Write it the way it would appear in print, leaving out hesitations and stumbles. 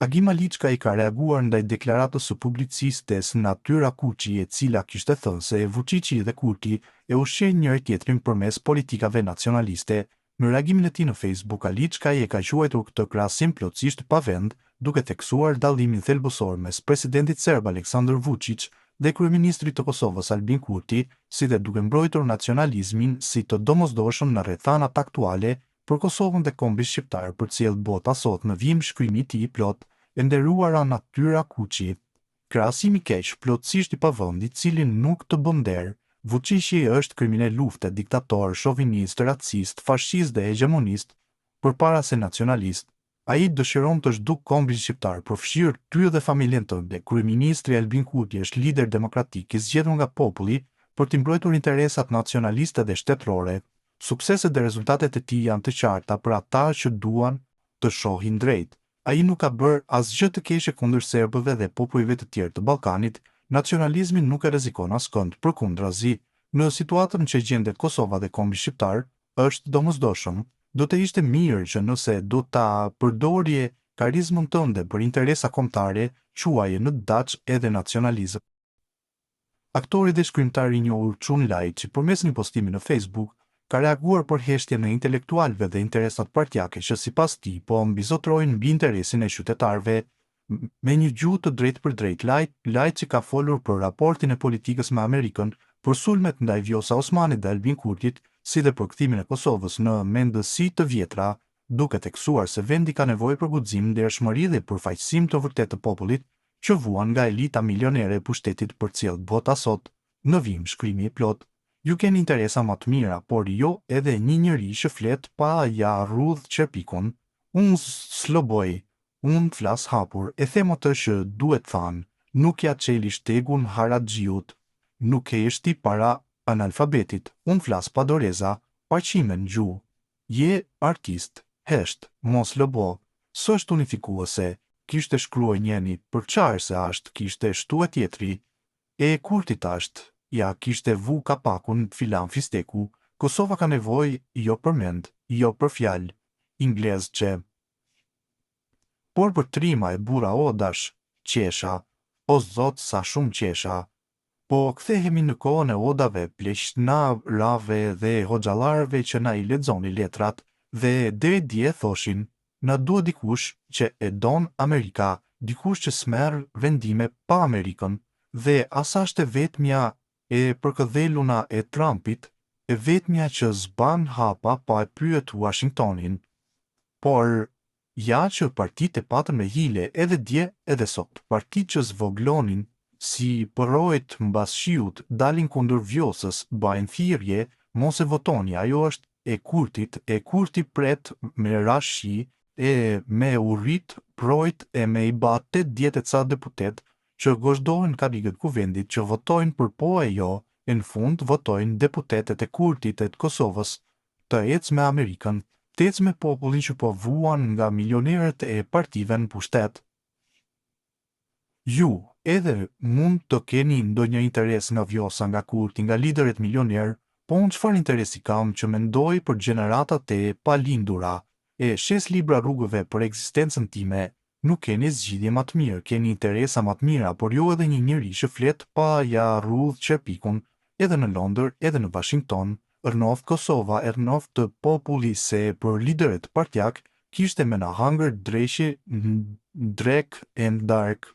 Agim Aliçka i ka reaguar ndaj deklaratës së publicistes Natyra Kuçi, e cila kishte thënë se Vučići dhe Kurti e ushqejnë njëri tjetrin përmes politikave nacionaliste. Në reagimin e tij në Facebook, Aliçka i e ka quajtur këtë krahasim plotësisht pa vend, duke theksuar dallimin thelbësor mes presidentit serb Aleksandar Vučić dhe kryeministrit të Kosovës Albin Kurti, si dhe duke mbrojtur nacionalizmin si të domosdoshëm në rrethanat aktuale për Kosovën dhe kombin shqiptar, përcjell bota sot në vijim shkrimi i tij i plot, e nderuara Natyra Kuçi. Krahasimi keq, plotësisht i pavendit, cilin nuk të bën nder. Vučići është kriminal lufte, diktator, shovinist, racist, fashist dhe hegemonist, përpara se nacionalist. Ai dëshiron të zhduk kombin shqiptar, përfshirë ty dhe familjen tënde. Kryeministri Albin Kurti është lider demokratik i zgjedhur nga populli për të mbrojtur interesat nacionaliste dhe shtetërore. Sukseset dhe rezultatet e tij janë të qarta për ata që duan të shohin drejt. Ai nuk ka bërë asgjë të keqe kundër serbëve dhe popujve të tjerë të Ballkanit. Nacionalizmin nuk e rrezikon askënd, përkundrazi, në situatën që gjendet Kosova dhe kombi shqiptar, është domosdoshëm. Do të ishte mirë që nëse do ta përdorje karizmën tënde për interesa kombëtare, quaje në daç edhe nacionalizëm. Aktori dhe shkrimtari i njohur Çun Lajçi, përmes një postimi në Facebook, ka reaguar për heshtjen e intelektualëve dhe interesat partijake që sipas tij po mbizotrojnë mbi interesin e qytetarëve. Me një gjuhë të drejtë për drejtë, Lajçi ka folur për raportin e politikës me Amerikën, për sulmet ndaj Vjosa Osmanit dhe Albin Kurtit, si dhe për kthimin e Kosovës në mendësi të vjetra, duke theksuar se vendi ka nevojë për guxim, ndershmëri dhe përfaqësim të vërtetë të popullit, që vuan nga elita milionere e pushtetit përcjell bota sot. Në vim shkrimi i plot. Ju keni interesa më të mira, por jo edhe një njeri që flet pa ja rrudh qerpikun. Unë sloboj, unë flas hapur, e them atë që duhet thanë, nuk ja çeli shtegun Haraxhiut, nuk e shti para analfabetit, unë flas pa doreza, pa qime në gjuhë. Je artist, hesht, mos lobo, s'është unifikuese, kishte shkruaj njeni, për qarë se ashtë, kishte shtu e tjetri, e Kurtit ashtë, ja kishte vu kapakun filan fisteku. Kosova ka nevoj jo për mend, jo për fjalë, inglez që. Por për trima e bura o dash, qesha, o zot sa shumë qesha. Po kthehemi në kohën e odave, pleqnarave dhe hoxhallarëve që na i lexoni letrat, dhe deri dje thoshin, na duhet dikush që e don Amerika, dikush që smerr vendime pa Amerikën, dhe asa është e vetmja e përkëdheluna e Trumpit, e vetmja që zban hapa pa e pyet Washingtonin. Por, ja që partitë e patën me hile edhe dje edhe sot, partitë që zvoglonin si përrojt mbas shiut dalin kundër Vjosës, bajnë thirrje, mos e votoni, ajo është e Kurti pret me rashi, e me urrit projt e me i ba 80 ca deputet që gozhdohen karigët kuvendit që votojnë për po e jo, e në fund votojnë deputetet e Kurtit e të Kosovës, të ecë me Amerikën, të ecë me popullin që po vuan nga milionerët e partive në pushtet. Ju, edhe mund të keni ndonjë interes nga Vjosa, nga Kurti, nga liderët milioner, po unë çfarë interesi kam që mendoj për gjeneratat e palindura, e shes libra rrugëve për ekzistencën time, nuk keni zgjidhje më të mirë, keni interesa më të mira, por jo edhe një njeri që flet pa ja rrudh qerpikun, edhe në Londër, edhe në Washington, rënoft Kosova, rënoft të populli se për liderët partjak kishte me na hangër dreshi, drek and dark.